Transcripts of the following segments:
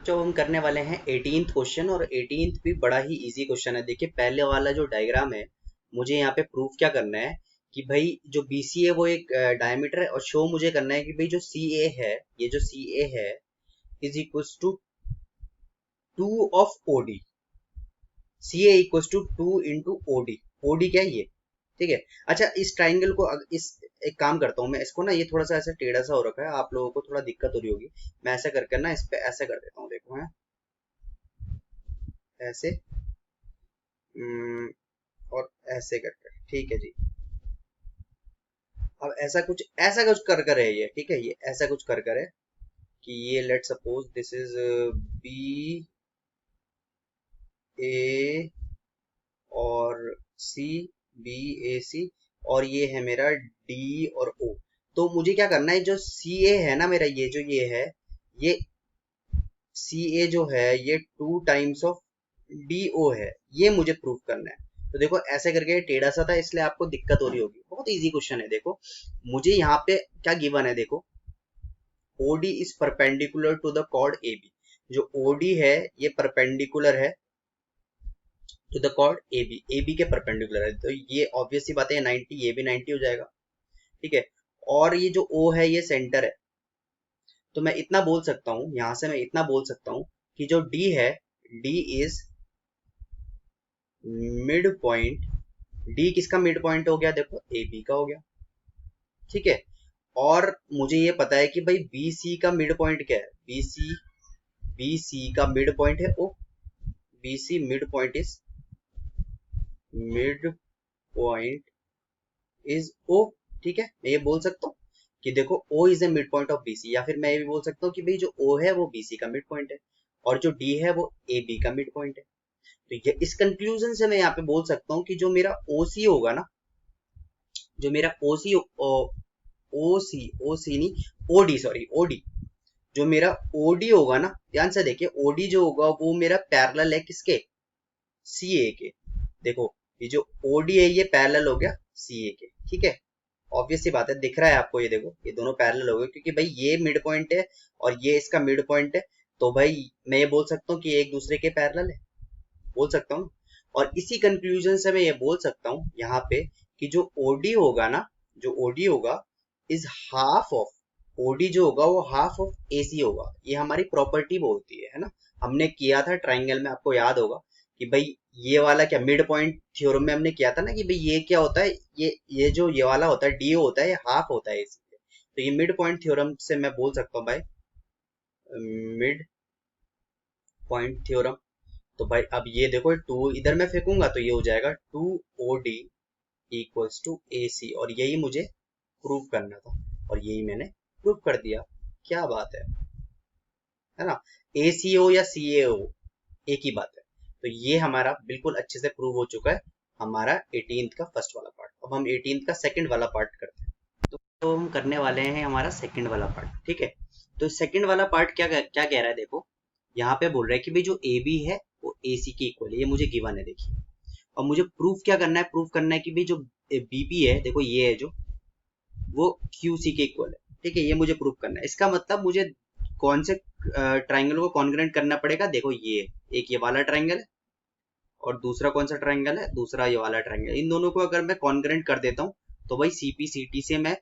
बच्चों हम करने वाले हैं 18th क्वेश्चन और 18th भी बड़ा ही इजी क्वेश्चन है। देखिए पहले वाला जो डायग्राम है मुझे यहाँ पे प्रूफ क्या करना है कि भाई जो BC है वो एक डायमीटर है और शो मुझे करना है कि भाई जो CA है, ये जो CA है is equals to 2 of OD। CA equals to 2 into OD। OD क्या है ये, ठीक है। अच्छा इस ट्राइंगल को इस एक काम करता हूँ मैं, इसको ना ये थोड़ा सा ऐसा टेढ़ा सा हो रखा है, आप लोगों को थोड़ा दिक्कत हो रही होगी। मैं ऐसा करके ना इस पे ऐसे कर देता हूँ, देखो है ऐसे। और ऐसे करके, ठीक है जी। अब ऐसा कुछ कर है ये, ठीक है। ये ऐसा कुछ कर है कि ये let suppose this is BA और BAC और ये है मेरा D और O। तो मुझे क्या करना है, जो CA है ना मेरा, ये जो ये है, ये CA जो है ये 2 टाइम्स ऑफ DO है, ये मुझे प्रूफ करना है। तो देखो ऐसे करके टेढ़ा सा था इसलिए आपको दिक्कत हो रही होगी। बहुत इजी क्वेश्चन है। देखो मुझे यहाँ पे क्या गिवन है, देखो OD is perpendicular to the chord AB। जो OD है ये परपेंडिकुलर है टू द कॉर्ड AB के परपेंडिकुलर है। तो ये ऑब्वियस सी बात है 90, ये भी 90 हो जाएगा, ठीक है। और ये जो O है ये सेंटर है। तो मैं इतना बोल सकता हूँ, यहां से मैं इतना बोल सकता हूँ कि जो D है, D is mid point. D किसका मिड पॉइंट हो गया, देखो AB का हो गया, ठीक है। और मुझे ये पता है कि भाई BC का मिड पॉइंट क्या है, BC का मिड पॉइंट है O। BC mid point is O, ठीक है। मैं ये बोल सकता हूँ कि देखो O is a mid point of BC, या फिर मैं ये भी बोल सकता हूँ कि भाई जो O है वो BC का मिड पॉइंट है और जो D है वो AB का मिड पॉइंट है। तो ये इस कंक्लूजन से मैं यहाँ पे बोल सकता हूँ कि जो मेरा OC होगा ना, जो मेरा OC नहीं, OD, सॉरी OD, जो मेरा OD होगा ना, ध्यान से देखिए OD जो होगा वो मेरा पैरेलल है किसके, CA के। देखो ये जो OD है ये पैरेलल हो गया CA के, ठीक है। ऑब्वियस सी बात है, दिख रहा है आपको, ये देखो ये दोनों पैरेलल हो गए क्योंकि भाई ये मिड पॉइंट है और ये इसका मिड पॉइंट है। तो भाई मैं ये बोल सकता हूँ कि एक दूसरे के पैरेलल है, बोल सकता हूँ। और इसी कंक्लूजन से मैं ये बोल सकता हूँ यहाँ पे कि जो OD होगा ना, जो OD होगा इज हाफ ऑफ, OD जो होगा वो हाफ ऑफ AC होगा। ये हमारी प्रॉपर्टी बोलती है ना। हमने किया था ट्राइंगल में, आपको याद होगा कि भाई ये वाला क्या मिड पॉइंट थ्योरम में हमने किया था ना कि भाई ये क्या होता है, ये जो ये वाला होता है DO होता है, ये हाफ होता है AC के। तो ये मिड पॉइंट थ्योरम से मैं बोल सकता हूँ भाई, मिड पॉइंट थ्योरम। तो भाई अब ये देखो 2 इधर मैं फेंकूंगा तो ये हो जाएगा 2OD इक्वल्स टू AC, और यही मुझे प्रूव करना था और यही मैंने प्रूव कर दिया। क्या बात है ना। ACO या CAO एक ही बात है। तो ये हमारा बिल्कुल अच्छे से प्रूव हो चुका है, हमारा 18th का फर्स्ट वाला पार्ट। अब हम 18th का सेकंड वाला पार्ट करते हैं। तो हम करने वाले हैं हमारा सेकंड वाला पार्ट, ठीक है। तो सेकंड वाला पार्ट क्या क्या कह रहा है, देखो यहाँ पे बोल रहा है कि भाई जो AB है वो AC के इक्वल है, ये मुझे गिवन है देखिए। और मुझे प्रूफ क्या करना है, प्रूफ करना है कि भाई जो BP है, देखो ये है जो, वो QC के इक्वल है, ठीक है। ये मुझे प्रूफ करना है। इसका मतलब मुझे कौन से ट्राइंगल को कॉन्ग्रुएंट करना पड़ेगा, देखो ये एक ये वाला ट्राइंगल है और दूसरा कौन सा ट्राइंगल है, दूसरा ये वाला ट्राइंगल। इन दोनों को अगर मैं कॉन्ग्रुएंट कर देता हूँ तो भाई CPCT से मैं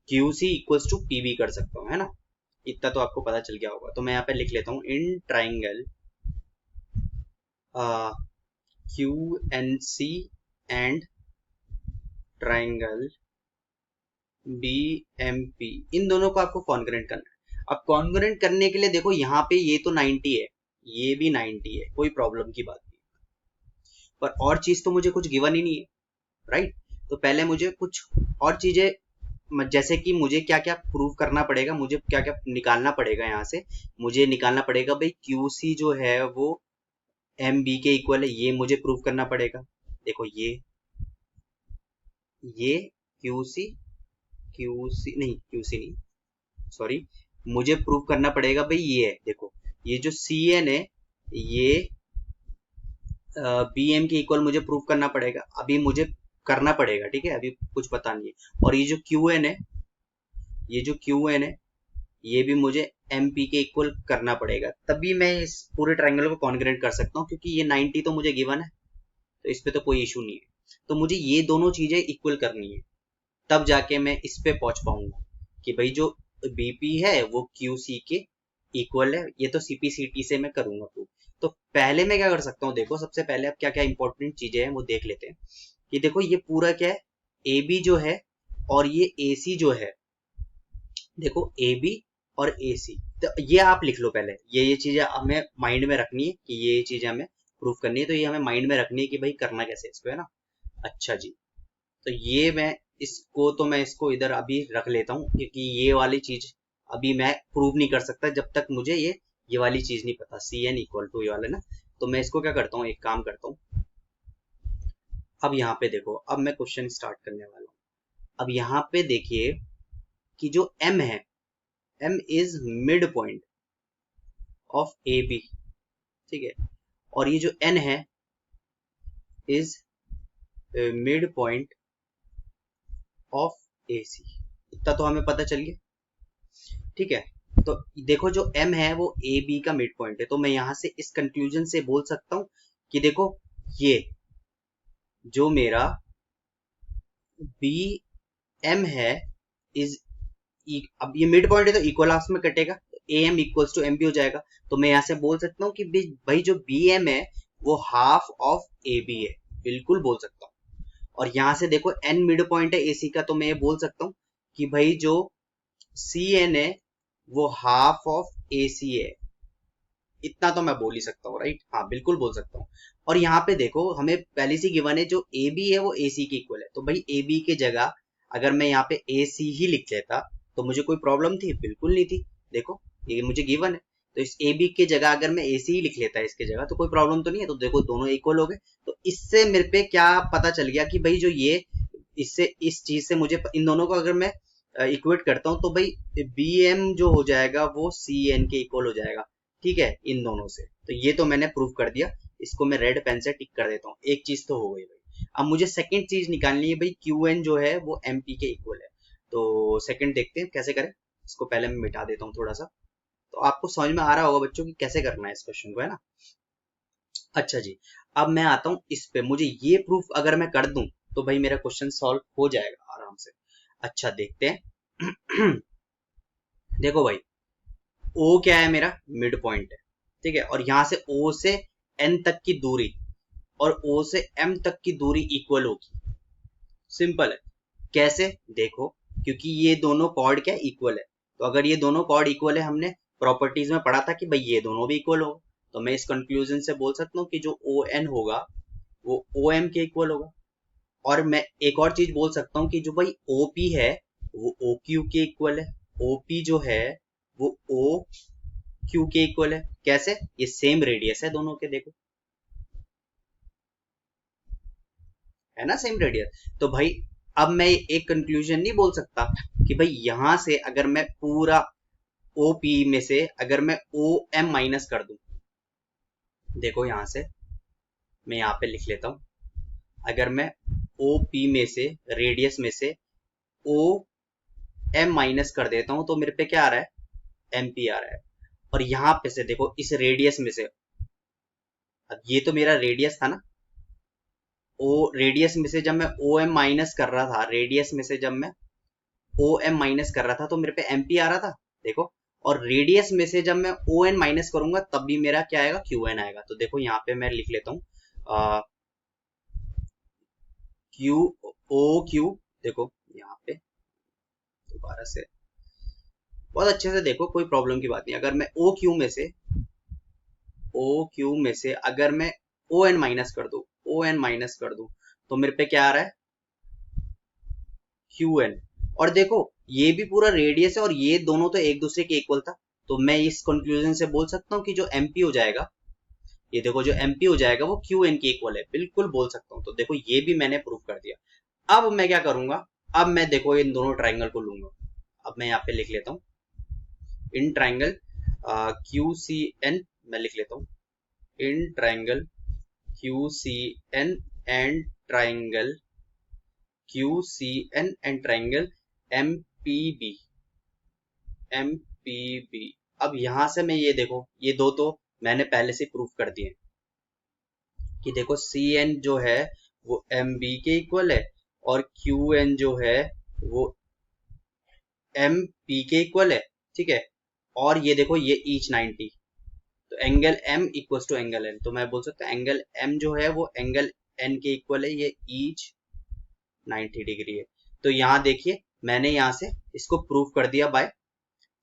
QC इक्वल्स टू PB कर सकता हूँ, है ना। इतना तो आपको पता चल गया होगा। तो मैं यहाँ पे लिख लेता हूँ in triangle QNC and triangle BMP, इन दोनों को आपको कॉन्ग्रुएंट करना है। अब कॉन्ग्रुएंट करने के लिए देखो यहाँ पे ये तो 90 है, ये भी 90 है, कोई प्रॉब्लम की बात नहीं। पर और चीज तो मुझे कुछ गिवन ही नहीं है, राइट। तो पहले मुझे कुछ और चीजें, जैसे कि मुझे क्या क्या प्रूव करना पड़ेगा, मुझे क्या क्या निकालना पड़ेगा। यहाँ से मुझे निकालना पड़ेगा भाई QC जो है वो MB के इक्वल है, ये मुझे प्रूव करना पड़ेगा। देखो ये QC नहीं, सॉरी, मुझे प्रूव करना पड़ेगा भाई ये है, देखो ये जो CN है ये BM के इक्वल मुझे प्रूव करना पड़ेगा। अभी मुझे करना पड़ेगा, ठीक है, अभी कुछ पता नहीं है। और ये जो QN है, ये भी मुझे एम पी के इक्वल करना पड़ेगा, तभी मैं इस पूरे ट्राइंगल को कॉन्ग्रेट कर सकता हूँ, क्योंकि ये 90 तो मुझे गिवन है, तो इस पे तो कोई इशू नहीं है। तो मुझे ये दोनों चीजें इक्वल करनी है, तब जाके मैं इस पे पहुंच पाऊंगा कि भाई जो बीपी है वो क्यूसी के इक्वल है। ये तो सीपीसीटी से मैं करूंगा प्रूफ। तो पहले मैं क्या कर सकता हूँ, देखो सबसे पहले अब क्या क्या इंपॉर्टेंट चीजें हैं वो देख लेते हैं। कि देखो ये पूरा क्या है, ए बी जो है और ये ए सी जो है, देखो ए बी और ए सी, तो ये आप लिख लो पहले। ये चीजें हमें माइंड में रखनी है कि ये चीजें हमें प्रूफ करनी है, तो ये हमें माइंड में रखनी है कि भाई करना कैसे है इसको, है ना। अच्छा जी, तो ये मैं इसको इधर अभी रख लेता हूँ, क्योंकि ये वाली चीज अभी मैं प्रूव नहीं कर सकता जब तक मुझे ये वाली चीज नहीं पता, सी एन इक्वल टू ये वाला ना। तो मैं इसको क्या करता हूँ, एक काम करता हूँ। अब यहाँ पे देखो, अब मैं क्वेश्चन स्टार्ट करने वाला हूँ। अब यहाँ पे देखिए कि जो m है, m is mid point of A B, ठीक है, और ये जो n है is mid point of A C. इतना तो हमें पता चल गया, ठीक है। तो देखो जो m है वो ए बी का मिड पॉइंट है, तो मैं यहां से इस कंक्लूजन से बोल सकता हूं कि देखो ये जो मेरा बी एम है इज, अब ये मिड पॉइंट है तो इक्वल हाफ में कटेगा, A M equals to M B हो जाएगा। तो मैं यहां से बोल सकता हूँ कि भाई जो बी एम है वो हाफ ऑफ ए बी है, बिल्कुल बोल सकता हूँ। और यहां से देखो एन मिड पॉइंट है ए सी का, तो मैं ये बोल सकता हूँ कि भाई जो सी एन है वो हाफ ऑफ ए सी है। इतना तो मैं बोल ही सकता हूँ, राइट, हाँ बिल्कुल बोल सकता हूँ। और यहाँ पे देखो हमें पहले से गिवन है जो ए बी है वो ए सी के इक्वल है, तो भाई ए बी के जगह अगर मैं यहाँ पे ए सी ही लिख लेता तो मुझे कोई प्रॉब्लम थी, बिल्कुल नहीं थी। देखो ये मुझे गिवन है, तो इस ए बी के जगह अगर मैं ए सी ही लिख लेता इसके जगह तो कोई प्रॉब्लम तो नहीं है। तो देखो दोनों इक्वल हो गए। तो इससे मेरे पे क्या पता चल गया कि भाई जो ये इससे इस चीज से मुझे इन दोनों को अगर मैं इक्वेट करता हूँ तो भाई बी एम जो हो जाएगा वो सी एन के इक्वल हो जाएगा, ठीक है, इन दोनों से। तो ये तो मैंने प्रूव कर दिया, इसको मैं रेड पेन से टिक कर देता हूँ, एक चीज तो हो गई भाई। अब मुझे सेकंड चीज निकालनी है भाई, क्यू एन जो है वो एम पी के इक्वल है। तो सेकंड देखते हैं कैसे करें। इसको पहले मैं मिटा देता हूँ थोड़ा सा, तो आपको समझ में आ रहा होगा बच्चों की कैसे करना है इस क्वेश्चन को, है ना। अच्छा जी, अब मैं आता हूँ इस पे, मुझे ये प्रूफ अगर मैं कर दूं तो भाई मेरा क्वेश्चन सॉल्व हो जाएगा आराम से। अच्छा देखते हैं। देखो भाई ओ क्या है, मेरा मिड पॉइंट है, ठीक है, और यहां से ओ से एन तक की दूरी और ओ से एम तक की दूरी इक्वल होगी। सिंपल है। कैसे, देखो क्योंकि ये दोनों कॉर्ड क्या इक्वल है, तो अगर ये दोनों कॉर्ड इक्वल है, हमने प्रॉपर्टीज में पढ़ा था कि भाई ये दोनों भी इक्वल हो, तो मैं इस कंक्लूजन से बोल सकता हूँ कि जो ओ एन होगा वो ओ एम के इक्वल होगा। और मैं एक और चीज बोल सकता हूँ कि जो भाई ओ पी है वो ओ क्यू के इक्वल है। ओ पी जो है वो ओ क्यू के इक्वल है। कैसे, ये सेम रेडियस है दोनों के, देखो है ना सेम रेडियस। तो भाई अब मैं एक कंक्लूजन नहीं बोल सकता कि भाई यहां से अगर मैं पूरा ओ पी में से अगर मैं ओ एम माइनस कर दूं, देखो यहां से मैं यहाँ पे लिख लेता हूं, अगर मैं ओ पी में से रेडियस में से ओ एम माइनस कर देता हूं तो मेरे पे क्या आ रहा है, एम पी आ रहा है। और यहाँ पे से देखो इस रेडियस में से, अब ये तो मेरा रेडियस था ना, ओ रेडियस में से जब मैं ओ एम माइनस कर रहा था, रेडियस में से जब मैं ओ एम माइनस कर रहा था तो मेरे पे एम पी आ रहा था, देखो। और रेडियस में से जब मैं ओ एन माइनस करूंगा तब भी मेरा क्या आएगा, क्यू एन आएगा। तो देखो यहाँ पे मैं लिख लेता हूँ क्यू ओ क्यू, देखो यहाँ पे दोबारा से बहुत अच्छे से देखो, कोई प्रॉब्लम की बात नहीं। अगर मैं ओ क्यू में से अगर मैं ओ एन माइनस कर दूं, ओ एन माइनस कर दूं तो मेरे पे क्या आ रहा है, क्यू एन। और देखो ये भी पूरा रेडियस है और ये दोनों तो एक दूसरे के इक्वल था, तो मैं इस कंक्लूजन से बोल सकता हूँ कि जो एमपी हो जाएगा, ये देखो जो एमपी हो जाएगा वो क्यू एन के इक्वल है, बिल्कुल बोल सकता हूँ। तो देखो ये भी मैंने प्रूव कर दिया। अब मैं क्या करूंगा, अब मैं देखो इन दोनों ट्राइंगल को लूंगा। अब मैं यहाँ पे लिख लेता हूँ in triangle Q C N, मैं लिख लेता हूँ in triangle Q C N and triangle Q C N and triangle M P B, M P B. अब यहां से मैं ये देखो, ये दो तो मैंने पहले से प्रूफ कर दिए कि देखो सी एन जो है वो एम बी के इक्वल है, और क्यू एन जो है वो एम पी के इक्वल है, ठीक है। और ये देखो ये ईच 90, तो angle M equals to angle N, तो मैं बोल सकता हूँ एंगल एम जो है वो एंगल एन के इक्वल है, ये ईच 90 डिग्री है। तो यहाँ देखिए मैंने यहाँ से इसको प्रूफ कर दिया बाय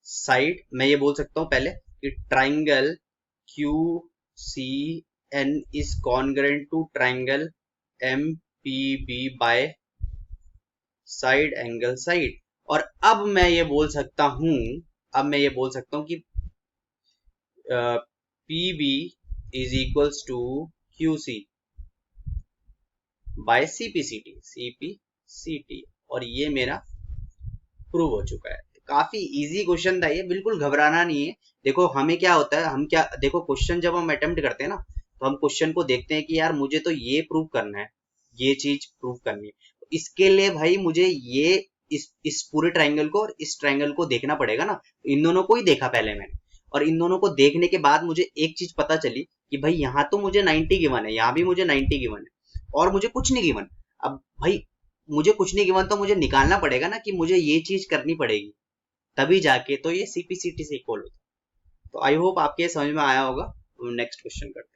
साइड। मैं ये बोल सकता हूँ पहले कि triangle Q C N is congruent to triangle M P B by side angle side. और अब मैं ये बोल सकता हूं, कि P B is equals to Q C by C T, और ये मेरा प्रूव हो चुका है। काफी इजी क्वेश्चन था ये, बिल्कुल घबराना नहीं है। देखो हमें क्या होता है, हम क्या देखो क्वेश्चन जब हम अटेम्प्ट करते हैं ना, तो हम क्वेश्चन को देखते हैं कि यार मुझे तो ये प्रूव करना है, ये चीज प्रूव करनी है, तो इसके लिए भाई मुझे ये इस पूरे ट्रायंगल को और इस ट्रायंगल को देखना पड़ेगा ना। इन दोनों को ही देखा पहले मैंने, और इन दोनों को देखने के बाद मुझे एक चीज पता चली कि भाई यहाँ तो मुझे 90 गिवन है, यहाँ भी मुझे 90 गिवन है, और मुझे कुछ नहीं गिवन। अब भाई मुझे कुछ नहीं गिवन तो मुझे निकालना पड़ेगा ना कि मुझे ये चीज करनी पड़ेगी, तभी जाके तो ये सीपीसीटी से इक्वल होता है। तो आई होप आपके समझ में आया होगा। नेक्स्ट क्वेश्चन करते हैं।